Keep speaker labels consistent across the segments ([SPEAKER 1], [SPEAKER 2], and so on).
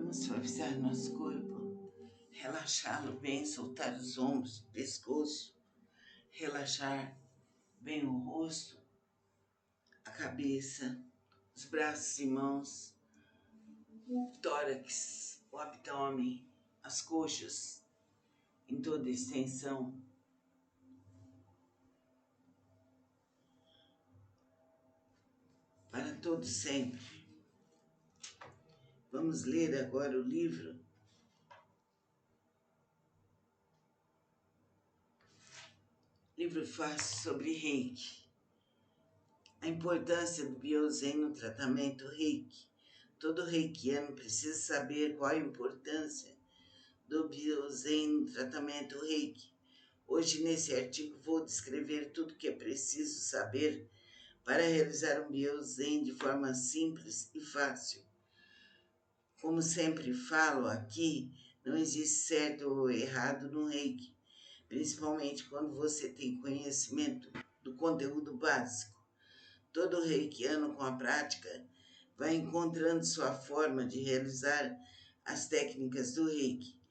[SPEAKER 1] Vamos suavizar nosso corpo, relaxá-lo bem, soltar os ombros, o pescoço, relaxar bem o rosto, a cabeça, os braços e mãos, o tórax, o abdômen, as coxas, em toda extensão. Para todo sempre. Vamos ler agora o livro fácil sobre Reiki. A importância do Biozen no tratamento Reiki. Todo reikiano precisa saber qual a importância do Biozen no tratamento Reiki. Hoje, nesse artigo, vou descrever tudo o que é preciso saber para realizar um Biozen de forma simples e fácil. Como sempre falo aqui, não existe certo ou errado no Reiki, principalmente quando você tem conhecimento do conteúdo básico. Todo reikiano com a prática vai encontrando sua forma de realizar as técnicas do Reiki.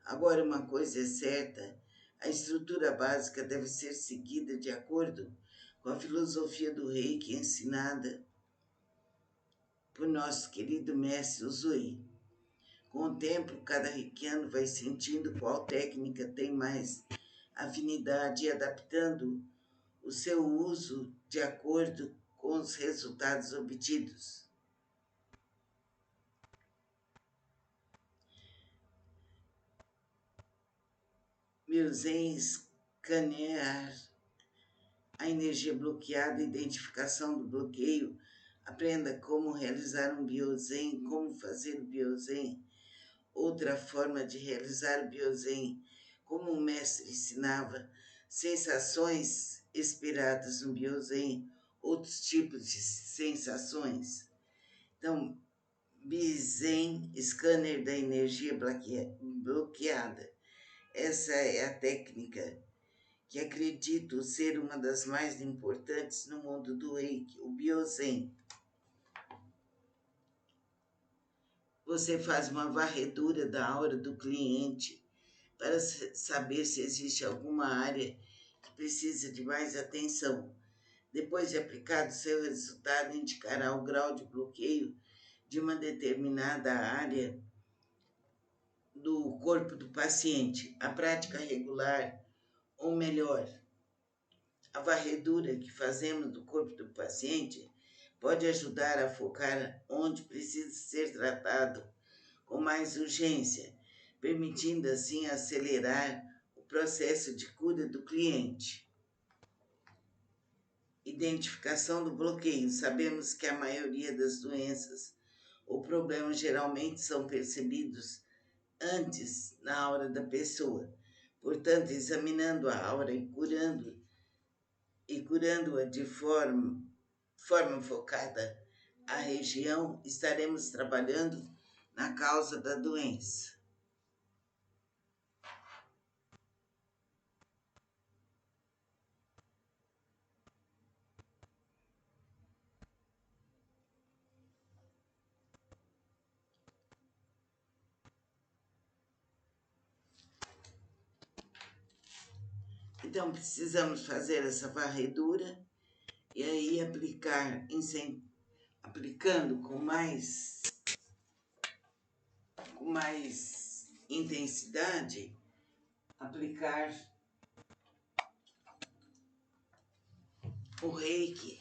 [SPEAKER 1] Agora, uma coisa é certa, a estrutura básica deve ser seguida de acordo com a filosofia do Reiki ensinada por nosso querido mestre Usui. Com o tempo, cada reikiano vai sentindo qual técnica tem mais afinidade e adaptando o seu uso de acordo com os resultados obtidos. Biozen escanear a energia bloqueada, identificação do bloqueio, aprenda como realizar um Biozen, como fazer o Biozen. Outra forma de realizar o Biozen, como o mestre ensinava, sensações esperadas no Biozen, outros tipos de sensações. Então, Biozen, scanner da energia bloqueada. Essa é a técnica que acredito ser uma das mais importantes no mundo do Reiki, o Biozen. Você faz uma varredura da aura do cliente para saber se existe alguma área que precisa de mais atenção. Depois de aplicado, seu resultado indicará o grau de bloqueio de uma determinada área do corpo do paciente. A prática regular, ou melhor, a varredura que fazemos do corpo do paciente pode ajudar a focar onde precisa ser tratado com mais urgência, permitindo assim acelerar o processo de cura do cliente. Identificação do bloqueio. Sabemos que a maioria das doenças ou problemas geralmente são percebidos antes na aura da pessoa. Portanto, examinando a aura e curando-a de forma focada à região, estaremos trabalhando na causa da doença. Então, precisamos fazer essa varredura e aí aplicando com mais intensidade, aplicar o Reiki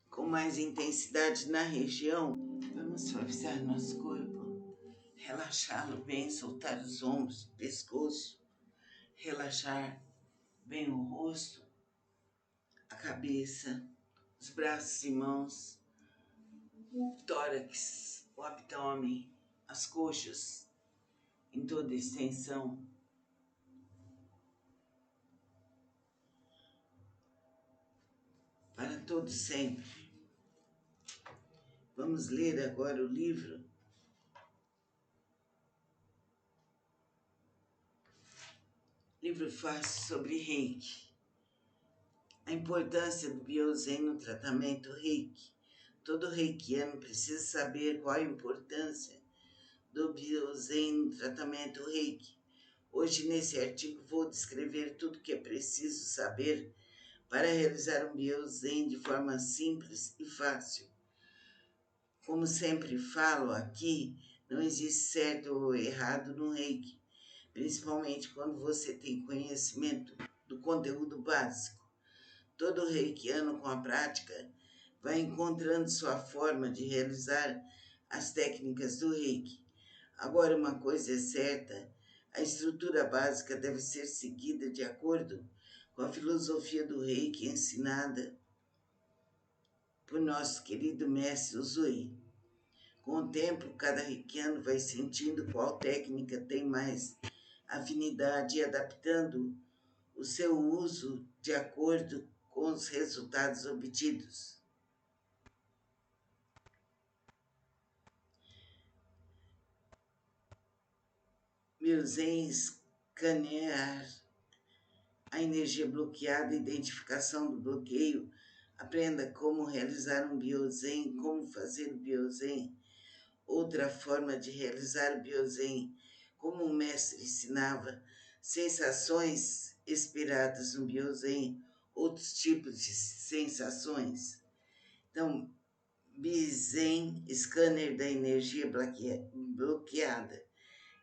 [SPEAKER 1] com mais intensidade na região. Vamos suavizar nosso corpo, relaxá-lo bem, soltar os ombros, o pescoço, relaxar bem o rosto, a cabeça, os braços e mãos, o tórax, o abdômen, as coxas, em toda extensão. Para todo sempre. Vamos ler agora o livro fácil sobre Reiki. A importância do Biozen no tratamento Reiki. Todo reikiano precisa saber qual a importância do Biozen no tratamento Reiki. Hoje, nesse artigo, vou descrever tudo que é preciso saber para realizar um Biozen de forma simples e fácil. Como sempre falo aqui, não existe certo ou errado no Reiki, principalmente quando você tem conhecimento do conteúdo básico. Todo reikiano com a prática vai encontrando sua forma de realizar as técnicas do Reiki. Agora, uma coisa é certa, a estrutura básica deve ser seguida de acordo com a filosofia do Reiki ensinada por nosso querido mestre Usui. Com o tempo, cada reikiano vai sentindo qual técnica tem mais afinidade e adaptando o seu uso de acordo com os resultados obtidos. Biozen escanear a energia bloqueada, identificação do bloqueio, aprenda como realizar um Biozen, como fazer o Biozen, outra forma de realizar o Biozen, como o mestre ensinava, sensações esperadas no Biozen, outros tipos de sensações. Então, Biozen, scanner da energia bloqueada.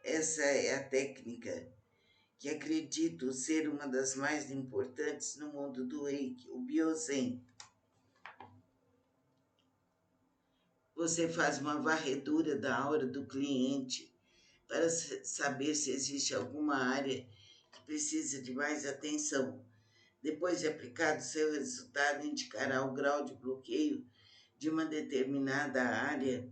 [SPEAKER 1] Essa é a técnica que acredito ser uma das mais importantes no mundo do Reiki, o Biozen. Você faz uma varredura da aura do cliente para saber se existe alguma área que precisa de mais atenção. Depois de aplicado, seu resultado indicará o grau de bloqueio de uma determinada área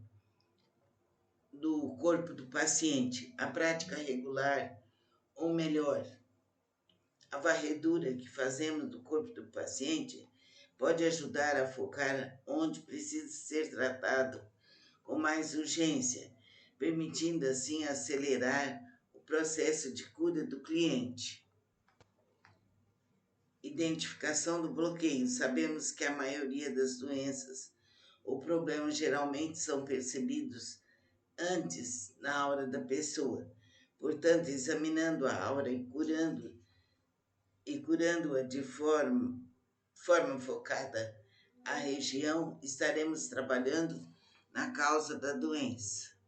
[SPEAKER 1] do corpo do paciente. A prática regular, ou melhor, a varredura que fazemos do corpo do paciente pode ajudar a focar onde precisa ser tratado com mais urgência, permitindo assim acelerar o processo de cura do cliente. Identificação do bloqueio. Sabemos que a maioria das doenças ou problemas geralmente são percebidos antes na aura da pessoa. Portanto, examinando a aura e curando-a de forma focada à região, estaremos trabalhando na causa da doença.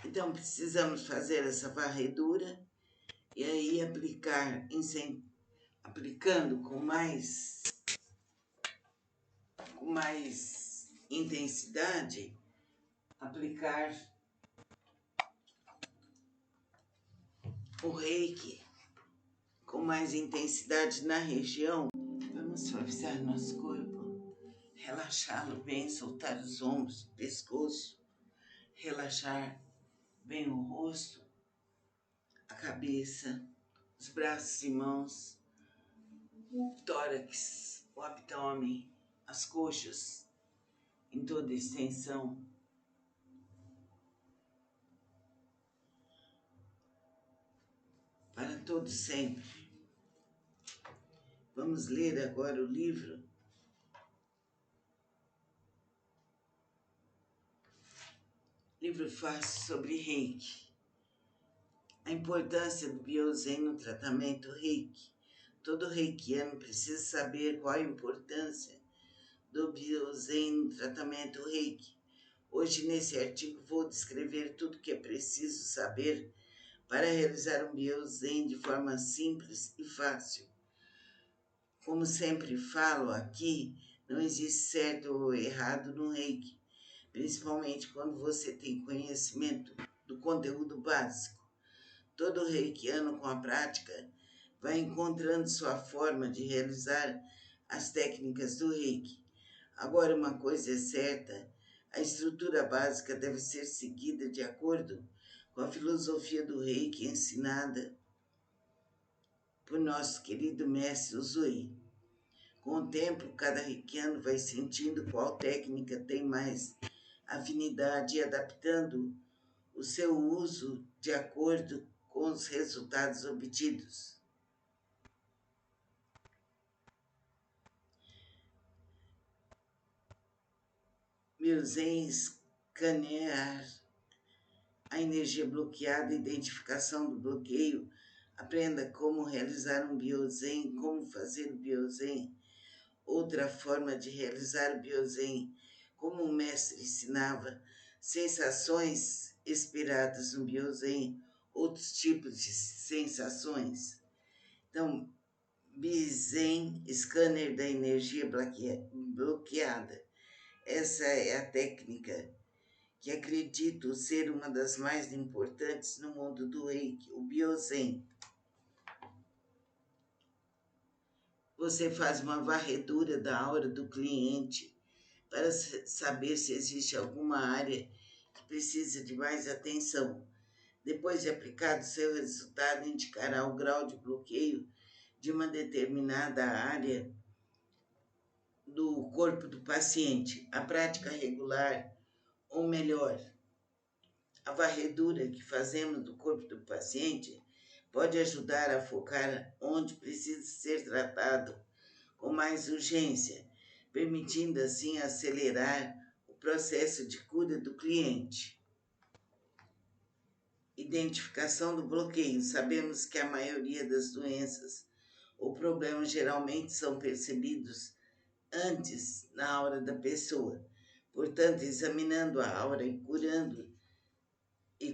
[SPEAKER 1] Então, precisamos fazer essa varredura e aí aplicando com mais intensidade, aplicar o Reiki com mais intensidade na região. Vamos suavizar nosso corpo, relaxá-lo bem, soltar os ombros, o pescoço, relaxar bem o rosto, a cabeça, os braços e mãos, o tórax, o abdômen, as coxas em toda extensão. Para todo sempre. Vamos ler agora o livro fácil sobre Reiki. A importância do Biozen no tratamento Reiki. Todo reikiano precisa saber qual a importância do Biozen no tratamento Reiki. Hoje, nesse artigo, vou descrever tudo que é preciso saber para realizar um Biozen de forma simples e fácil. Como sempre falo aqui, não existe certo ou errado no Reiki, principalmente quando você tem conhecimento do conteúdo básico. Todo reikiano com a prática vai encontrando sua forma de realizar as técnicas do Reiki. Agora, uma coisa é certa, a estrutura básica deve ser seguida de acordo com a filosofia do Reiki ensinada por nosso querido mestre Usui. Com o tempo, cada reikiano vai sentindo qual técnica tem mais afinidade e adaptando o seu uso de acordo com os resultados obtidos. Biozen escanear a energia bloqueada, identificação do bloqueio, aprenda como realizar um biozen, como fazer o biozen. Outra forma de realizar o biozen, como o mestre ensinava, sensações esperadas no biozen, outros tipos de sensações. Então, Bizen, scanner da energia bloqueada. Essa é a técnica que acredito ser uma das mais importantes no mundo do Reiki, o Biozen. Você faz uma varredura da aura do cliente para saber se existe alguma área que precisa de mais atenção. Depois de aplicado, seu resultado indicará o grau de bloqueio de uma determinada área do corpo do paciente. A prática regular, ou melhor, a varredura que fazemos do corpo do paciente, pode ajudar a focar onde precisa ser tratado com mais urgência, permitindo assim acelerar o processo de cura do cliente. Identificação do bloqueio. Sabemos que a maioria das doenças ou problemas geralmente são percebidos antes na aura da pessoa. Portanto, examinando a aura e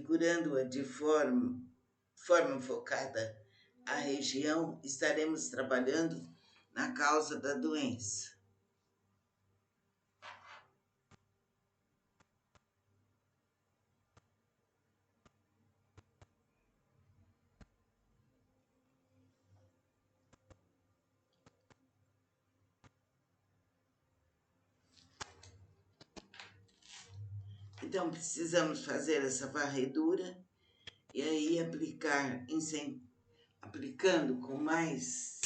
[SPEAKER 1] curando-a de forma focada à região, estaremos trabalhando na causa da doença. Então, precisamos fazer essa varredura e aí aplicando com mais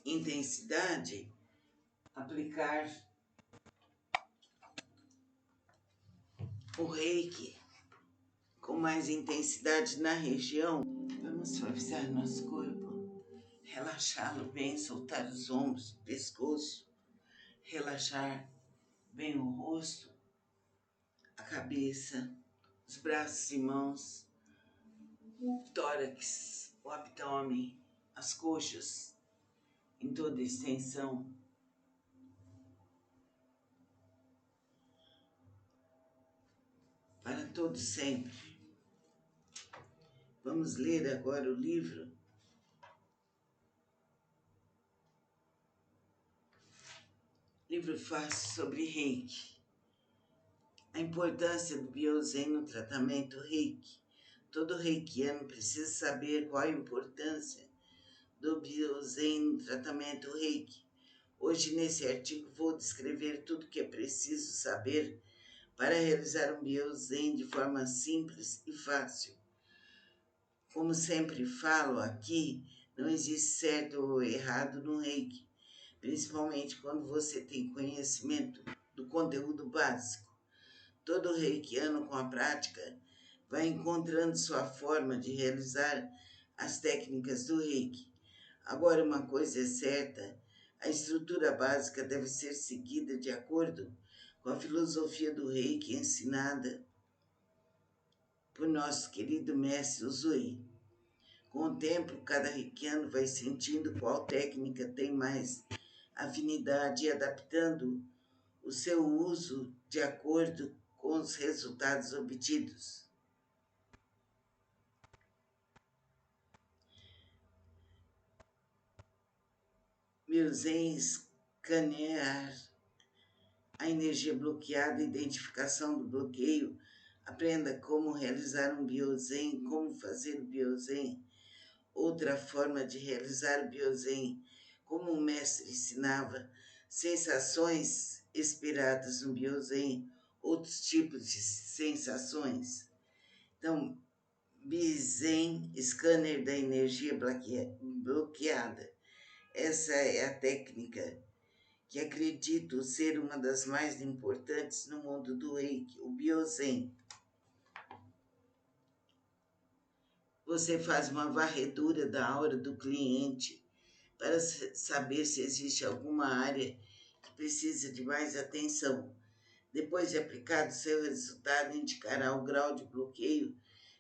[SPEAKER 1] intensidade, aplicar o reiki com mais intensidade na região. Vamos suavizar nosso corpo, relaxá-lo bem, soltar os ombros, o pescoço, relaxar bem o rosto, a cabeça, os braços e mãos, o tórax, o abdômen, as coxas, em toda extensão. Para todo sempre. Vamos ler agora o livro fácil sobre Reiki. A importância do Biozen no tratamento Reiki. Todo reikiano precisa saber qual a importância do Biozen no tratamento Reiki. Hoje, nesse artigo, vou descrever tudo o que é preciso saber para realizar um Biozen de forma simples e fácil. Como sempre falo aqui, não existe certo ou errado no Reiki, principalmente quando você tem conhecimento do conteúdo básico. Todo reikiano com a prática vai encontrando sua forma de realizar as técnicas do Reiki. Agora, uma coisa é certa, a estrutura básica deve ser seguida de acordo com a filosofia do Reiki ensinada por nosso querido mestre Usui. Com o tempo, cada reikiano vai sentindo qual técnica tem mais afinidade e adaptando o seu uso de acordo com os resultados obtidos. Biozen escanear a energia bloqueada, identificação do bloqueio, aprenda como realizar um biozen, como fazer o biozen. Outra forma de realizar o biozen, como o mestre ensinava, sensações esperadas no biozen, outros tipos de sensações. Então, Bizen, scanner da energia bloqueada. Essa é a técnica que acredito ser uma das mais importantes no mundo do Reiki, o Biozen. Você faz uma varredura da aura do cliente para saber se existe alguma área que precisa de mais atenção. Depois de aplicado, seu resultado indicará o grau de bloqueio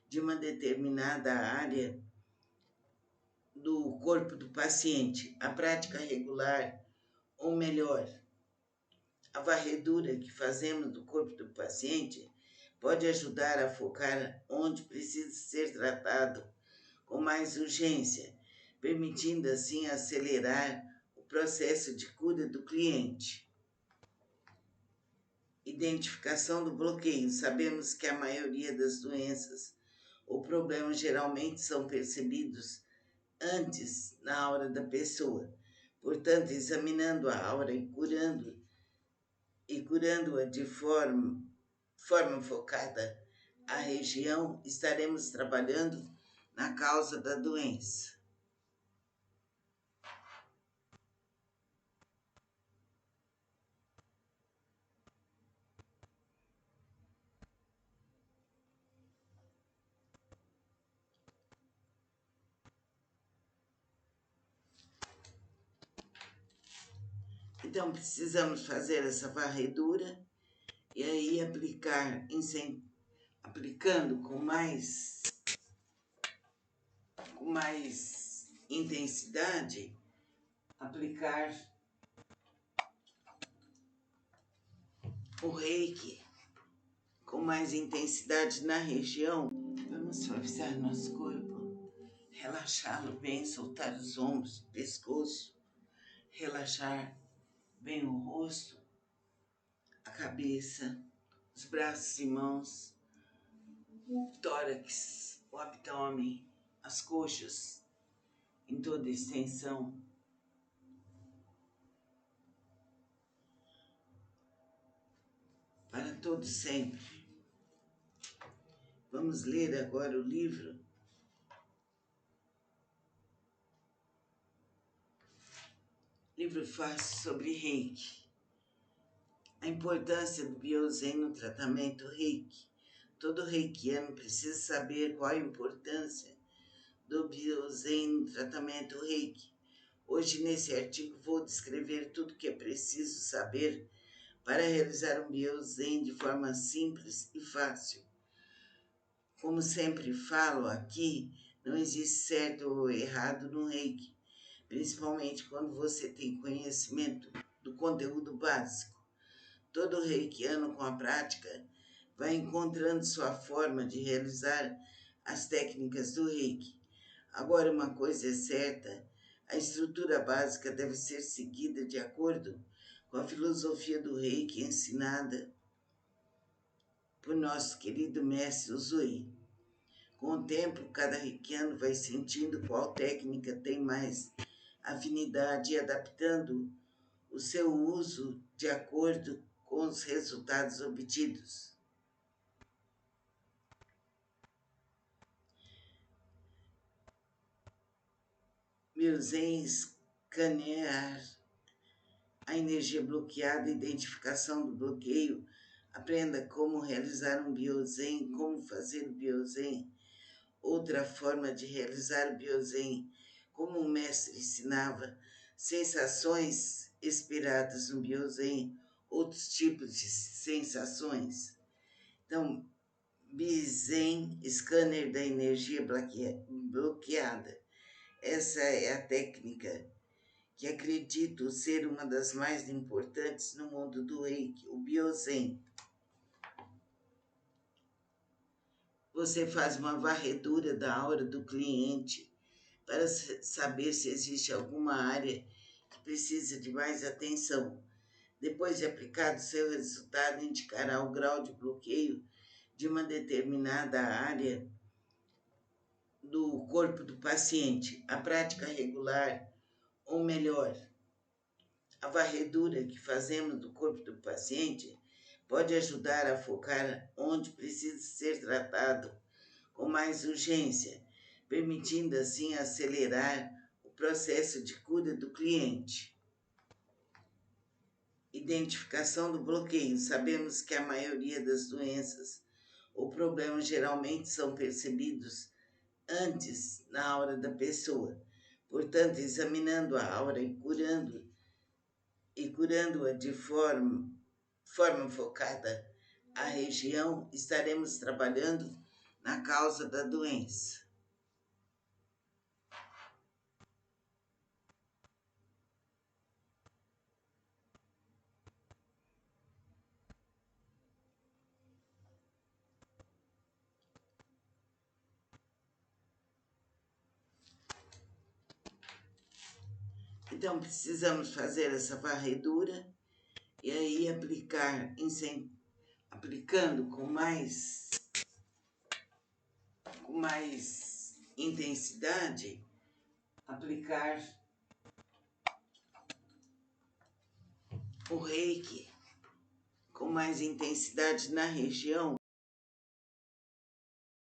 [SPEAKER 1] de uma determinada área do corpo do paciente. A prática regular, ou melhor, a varredura que fazemos do corpo do paciente, pode ajudar a focar onde precisa ser tratado com mais urgência, permitindo assim acelerar o processo de cura do cliente. Identificação do bloqueio. Sabemos que a maioria das doenças ou problemas geralmente são percebidos antes na aura da pessoa. Portanto, examinando a aura e curando-a de forma focada à região, estaremos trabalhando na causa da doença. Então, precisamos fazer essa varredura e aí aplicando com mais intensidade, aplicar o reiki com mais intensidade na região. Vamos suavizar nosso corpo, relaxá-lo bem, soltar os ombros, o pescoço, relaxar bem o rosto, a cabeça, os braços e mãos, o tórax, o abdômen, as coxas em toda extensão. Para todo sempre. Vamos ler agora o livro fácil sobre Reiki. A importância do Biozen no tratamento Reiki. Todo reikiano precisa saber qual a importância do Biozen no tratamento Reiki. Hoje, nesse artigo, vou descrever tudo o que é preciso saber para realizar um Biozen de forma simples e fácil. Como sempre falo aqui, não existe certo ou errado no Reiki, principalmente quando você tem conhecimento do conteúdo básico. Todo reikiano com a prática vai encontrando sua forma de realizar as técnicas do Reiki. Agora, uma coisa é certa, a estrutura básica deve ser seguida de acordo com a filosofia do Reiki ensinada por nosso querido mestre Usui. Com o tempo, cada reikiano vai sentindo qual técnica tem mais afinidade e adaptando o seu uso de acordo com os resultados obtidos. Biozen escanear a energia bloqueada, identificação do bloqueio, aprenda como realizar um Biozen, como fazer o Biozen, outra forma de realizar o Biozen, como o mestre ensinava, sensações inspiradas no Biozen, outros tipos de sensações. Então, Bizen, scanner da energia bloqueada. Essa é a técnica que acredito ser uma das mais importantes no mundo do Reiki, o Biozen. Você faz uma varredura da aura do cliente para saber se existe alguma área que precisa de mais atenção. Depois de aplicado, seu resultado indicará o grau de bloqueio de uma determinada área do corpo do paciente. A prática regular, ou melhor, a varredura que fazemos do corpo do paciente, pode ajudar a focar onde precisa ser tratado com mais urgência, permitindo assim acelerar o processo de cura do cliente. Identificação do bloqueio. Sabemos que a maioria das doenças ou problemas geralmente são percebidos antes, na hora da pessoa. Portanto, examinando a aura e curando-a de forma focada à região, estaremos trabalhando na causa da doença. Então, precisamos fazer essa varredura e aí aplicando com mais intensidade, aplicar o reiki com mais intensidade na região